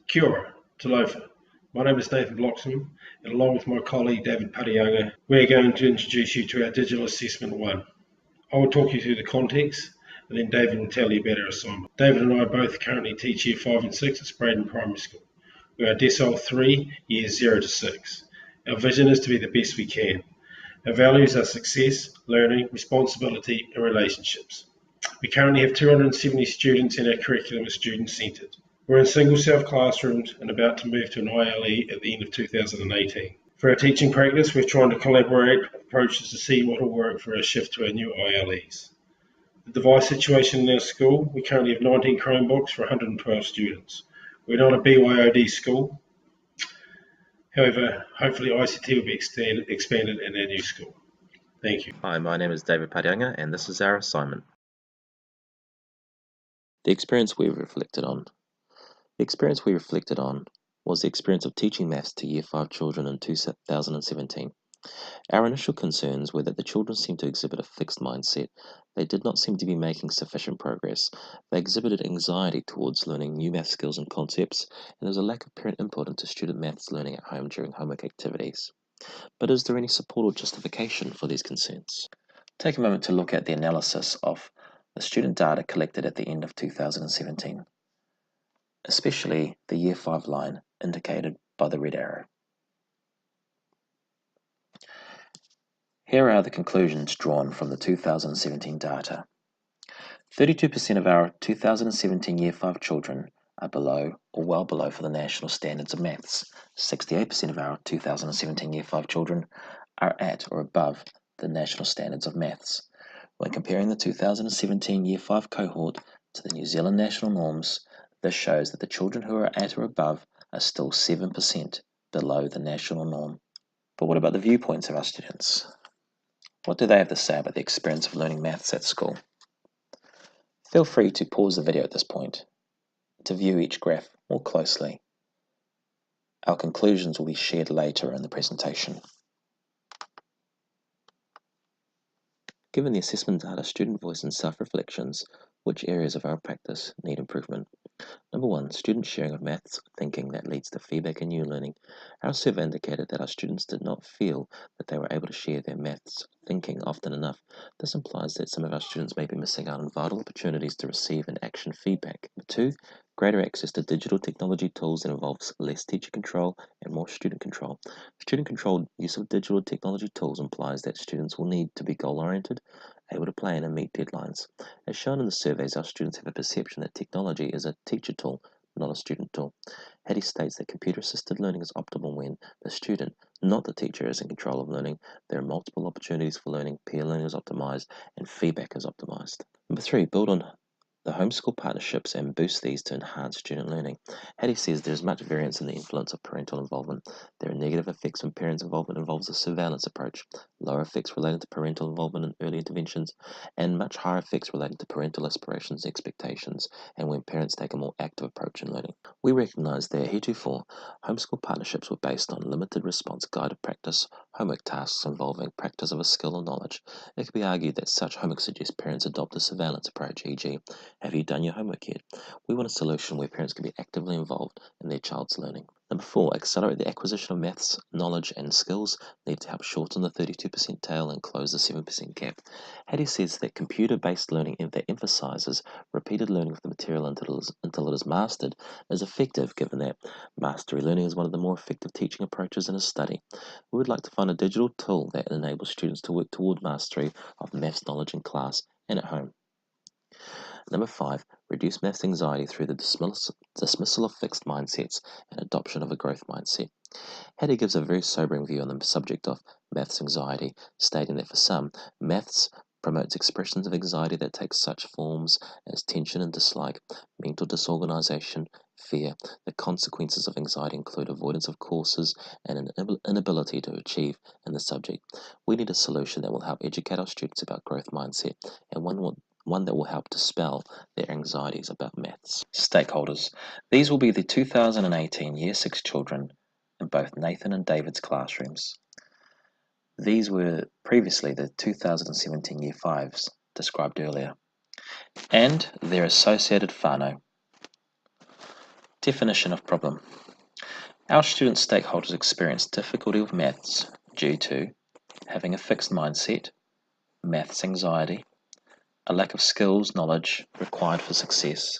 Kia ora, talofa. My name is Nathan Bloxham, and along with my colleague David Padianga, we're going to introduce you to our Digital Assessment 1. I will talk you through the context, and then David will tell you about our assignment. David and I both currently teach Year 5 and 6 at Spraden Primary School. We are Decile 3, Years 0 to 6. Our vision is to be the best we can. Our values are success, learning, responsibility, and relationships. We currently have 270 students and our curriculum is student-centred. We're in single-self classrooms and about to move to an ILE at the end of 2018. For our teaching practice, we're trying to collaborate approaches to see what will work for our shift to our new ILEs. The device situation in our school, we currently have 19 Chromebooks for 112 students. We're not a BYOD school. However, hopefully ICT will be expanded in our new school. Thank you. Hi, my name is David Padianga, and this is our assignment. The experience we reflected on. The experience we reflected on was the experience of teaching maths to Year 5 children in 2017. Our initial concerns were that the children seemed to exhibit a fixed mindset. They did not seem to be making sufficient progress. They exhibited anxiety towards learning new math skills and concepts, and there was a lack of parent input into student maths learning at home during homework activities. But is there any support or justification for these concerns? Take a moment to look at the analysis of the student data collected at the end of 2017, especially the Year 5 line indicated by the red arrow. Here are the conclusions drawn from the 2017 data. 32% of our 2017 Year 5 children are below or well below for the national standards of maths. 68% of our 2017 Year 5 children are at or above the national standards of maths. When comparing the 2017 Year 5 cohort to the New Zealand national norms, this shows that the children who are at or above are still 7% below the national norm. But what about the viewpoints of our students? What do they have to say about the experience of learning maths at school? Feel free to pause the video at this point to view each graph more closely. Our conclusions will be shared later in the presentation. Given the assessment data, student voice and self-reflections, which areas of our practice need improvement? Number 1, student sharing of maths thinking that leads to feedback and new learning. Our survey indicated that our students did not feel that they were able to share their maths thinking often enough. This implies that some of our students may be missing out on vital opportunities to receive and action feedback. Number 2, greater access to digital technology tools that involves less teacher control and more student control. Student-controlled use of digital technology tools implies that students will need to be goal-oriented, able to plan and meet deadlines. As shown in the surveys, our students have a perception that technology is a teacher tool, not a student tool. Hattie states that computer-assisted learning is optimal when the student, not the teacher, is in control of learning. There are multiple opportunities for learning, peer learning is optimized, and feedback is optimized. Number 3, build on the homeschool partnerships and boost these to enhance student learning. Hattie says there is much variance in the influence of parental involvement. There are negative effects when parents' involvement involves a surveillance approach, lower effects related to parental involvement in early interventions, and much higher effects related to parental aspirations and expectations, and when parents take a more active approach in learning. We recognise that heretofore, homeschool partnerships were based on limited response guided practice, homework tasks involving practice of a skill or knowledge. It could be argued that such homework suggests parents adopt a surveillance approach, e.g., have you done your homework yet? We want a solution where parents can be actively involved in their child's learning. Number 4, accelerate the acquisition of maths, knowledge and skills need to help shorten the 32% tail and close the 7% gap. Hattie says that computer-based learning that emphasises repeated learning of the material until it is mastered is effective, given that mastery learning is one of the more effective teaching approaches in a study. We would like to find a digital tool that enables students to work toward mastery of maths knowledge in class and at home. Number 5, reduce maths anxiety through the dismissal of fixed mindsets and adoption of a growth mindset. Hattie gives a very sobering view on the subject of maths anxiety, stating that for some, maths promotes expressions of anxiety that take such forms as tension and dislike, mental disorganization, fear. The consequences of anxiety include avoidance of courses and an inability to achieve in the subject. We need a solution that will help educate our students about growth mindset, and one that will help dispel their anxieties about maths. Stakeholders. These will be the 2018 Year 6 children in both Nathan and David's classrooms. These were previously the 2017 Year 5s described earlier, and their associated whānau. Definition of problem. Our student stakeholders experience difficulty with maths due to having a fixed mindset, maths anxiety, a lack of skills, knowledge required for success,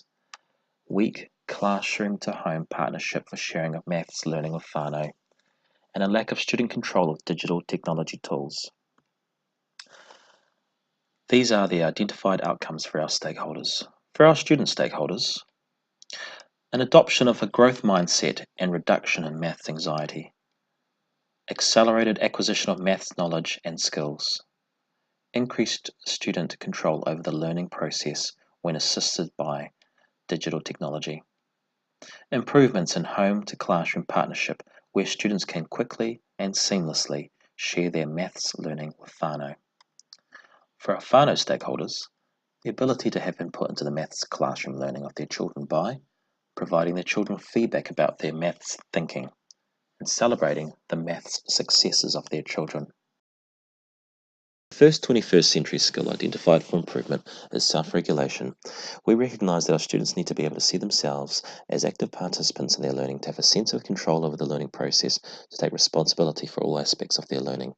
weak classroom to home partnership for sharing of maths learning with whānau, and a lack of student control of digital technology tools. These are the identified outcomes for our stakeholders. For our student stakeholders, an adoption of a growth mindset and reduction in maths anxiety, accelerated acquisition of maths knowledge and skills, increased student control over the learning process when assisted by digital technology, improvements in home to classroom partnership where students can quickly and seamlessly share their maths learning with whānau. For our whānau stakeholders, the ability to have input into the maths classroom learning of their children by providing their children feedback about their maths thinking and celebrating the maths successes of their children. The first 21st century skill identified for improvement is self-regulation. We recognise that our students need to be able to see themselves as active participants in their learning, to have a sense of control over the learning process, to take responsibility for all aspects of their learning.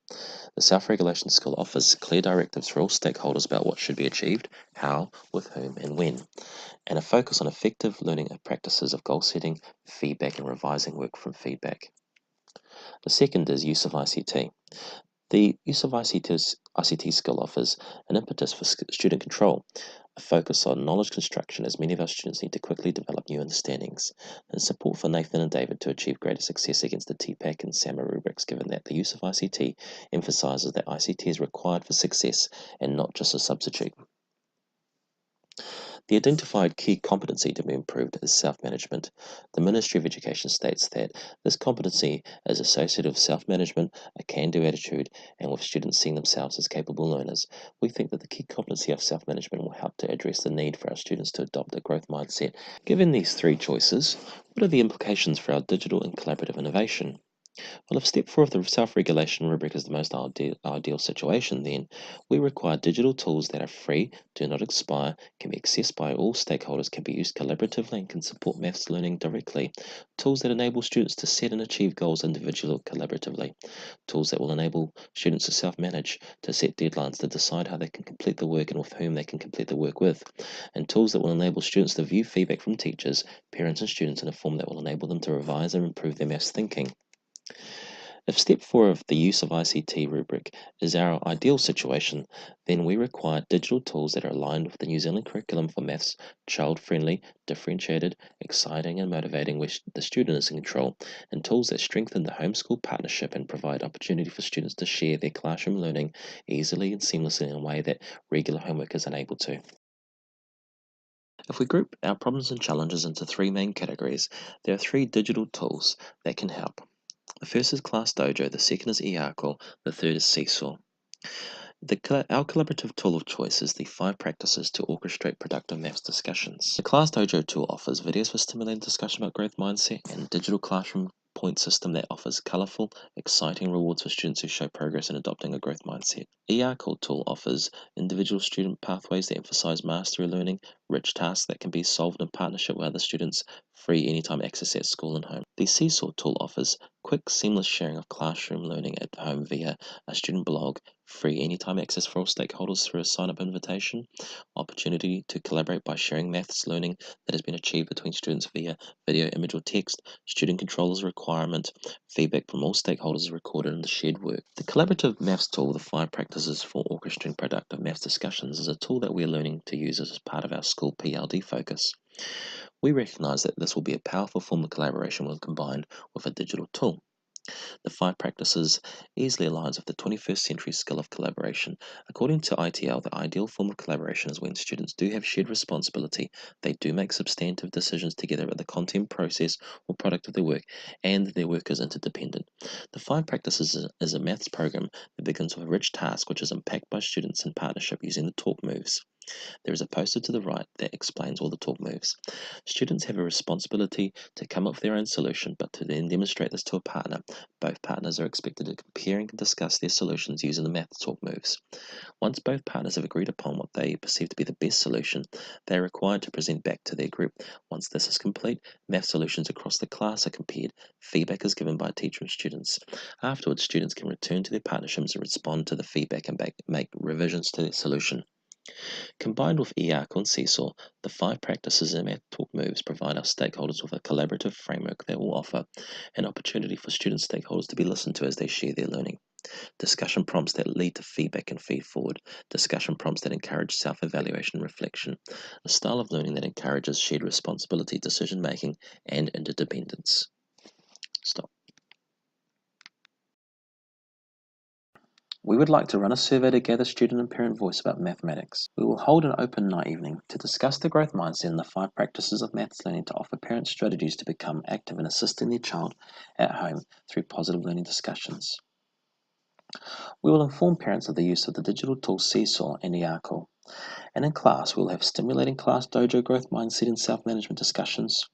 The self-regulation skill offers clear directives for all stakeholders about what should be achieved, how, with whom, and when, and a focus on effective learning practices of goal setting, feedback, and revising work from feedback. The second is use of ICT. The use of ICT skill offers an impetus for student control, a focus on knowledge construction as many of our students need to quickly develop new understandings, and support for Nathan and David to achieve greater success against the TPAC and SAMA rubrics, given that the use of ICT emphasises that ICT is required for success and not just a substitute. The identified key competency to be improved is self-management. The Ministry of Education states that this competency is associated with self-management, a can-do attitude, and with students seeing themselves as capable learners. We think that the key competency of self-management will help to address the need for our students to adopt a growth mindset. Given these three choices, what are the implications for our digital and collaborative innovation? Well, if step 4 of the self-regulation rubric is the most ideal situation, then we require digital tools that are free, do not expire, can be accessed by all stakeholders, can be used collaboratively, and can support maths learning directly. Tools that enable students to set and achieve goals individually or collaboratively. Tools that will enable students to self-manage, to set deadlines, to decide how they can complete the work and with whom they can complete the work with. And tools that will enable students to view feedback from teachers, parents, and students in a form that will enable them to revise and improve their maths thinking. If step 4 of the use of ICT rubric is our ideal situation, then we require digital tools that are aligned with the New Zealand curriculum for maths, child-friendly, differentiated, exciting and motivating where the student is in control, and tools that strengthen the homeschool partnership and provide opportunity for students to share their classroom learning easily and seamlessly in a way that regular homework is unable to. If we group our problems and challenges into 3 main categories, there are 3 digital tools that can help. The first is Class Dojo, the second is eArcle, the third is Seesaw. Our collaborative tool of choice is the 5 practices to orchestrate productive maths discussions. The Class Dojo tool offers videos for stimulating discussion about growth mindset and a digital classroom point system that offers colourful, exciting rewards for students who show progress in adopting a growth mindset. eArcle tool offers individual student pathways that emphasize mastery learning, rich tasks that can be solved in partnership with other students, free anytime access at school and home. The Seesaw tool offers quick, seamless sharing of classroom learning at home via a student blog, free anytime access for all stakeholders through a sign-up invitation, opportunity to collaborate by sharing maths learning that has been achieved between students via video, image, or text, student control is a requirement, feedback from all stakeholders is recorded in the shared work. The collaborative maths tool, the 5 practices for orchestrating productive maths discussions, is a tool that we are learning to use as part of our school PLD focus. We recognise that this will be a powerful form of collaboration when combined with a digital tool. The 5 practices easily aligns with the 21st century skill of collaboration. According to ITL, the ideal form of collaboration is when students do have shared responsibility, they do make substantive decisions together about the content, process, or product of their work, and their work is interdependent. The 5 practices is a maths program that begins with a rich task which is unpacked by students in partnership using the talk moves. There is a poster to the right that explains all the talk moves. Students have a responsibility to come up with their own solution, but to then demonstrate this to a partner. Both partners are expected to compare and discuss their solutions using the math talk moves. Once both partners have agreed upon what they perceive to be the best solution, they are required to present back to their group. Once this is complete, math solutions across the class are compared. Feedback is given by teacher and students. Afterwards, students can return to their partnerships and respond to the feedback and make revisions to their solution. Combined with eARC and Seesaw, the 5 practices and math talk moves provide our stakeholders with a collaborative framework that will offer an opportunity for student stakeholders to be listened to as they share their learning. Discussion prompts that lead to feedback and feed forward. Discussion prompts that encourage self-evaluation and reflection. A style of learning that encourages shared responsibility, decision-making, and interdependence. Stop. We would like to run a survey to gather student and parent voice about mathematics. We will hold an open night evening to discuss the growth mindset and the 5 practices of maths learning to offer parents strategies to become active in assisting their child at home through positive learning discussions. We will inform parents of the use of the digital tools Seesaw and eARC. And in class, we will have stimulating class dojo growth mindset and self-management discussions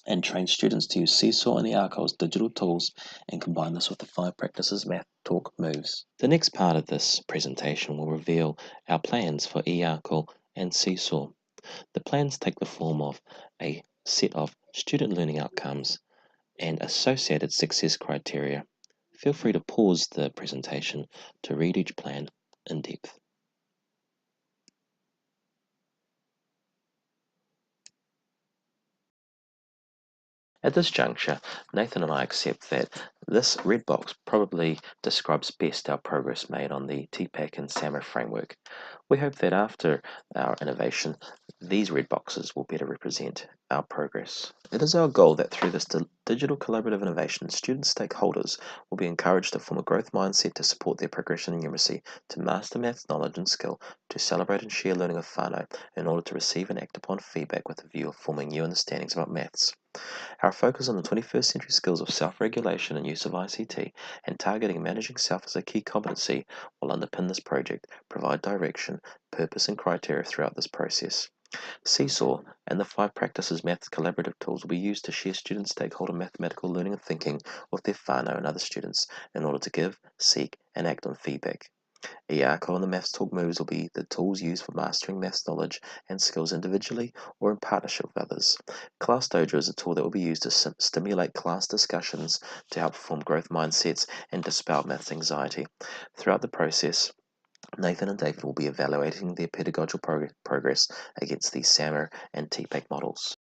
and train students to use Seesaw and eARC's digital tools and combine this with the 5 practices math talk moves. The next part of this presentation will reveal our plans for eARC and Seesaw. The plans take the form of a set of student learning outcomes and associated success criteria. Feel free to pause the presentation to read each plan in depth. At this juncture, Nathan and I accept that this red box probably describes best our progress made on the TPAC and SAMR framework. We hope that after our innovation, these red boxes will better represent our progress. It is our goal that through this digital collaborative innovation, student stakeholders will be encouraged to form a growth mindset to support their progression in numeracy, to master maths knowledge and skill, to celebrate and share learning of whānau in order to receive and act upon feedback with a view of forming new understandings about maths. Our focus on the 21st century skills of self-regulation and use of ICT and targeting and managing self as a key competency will underpin this project, provide direction, purpose and criteria throughout this process. Seesaw and the 5 practices maths collaborative tools will be used to share student stakeholder mathematical learning and thinking with their whānau and other students in order to give, seek and act on feedback. eARC and the Maths Talk moves will be the tools used for mastering maths knowledge and skills individually or in partnership with others. Class Dojo is a tool that will be used to stimulate class discussions to help form growth mindsets and dispel maths anxiety. Throughout the process, Nathan and David will be evaluating their pedagogical progress against the SAMR and TPAC models.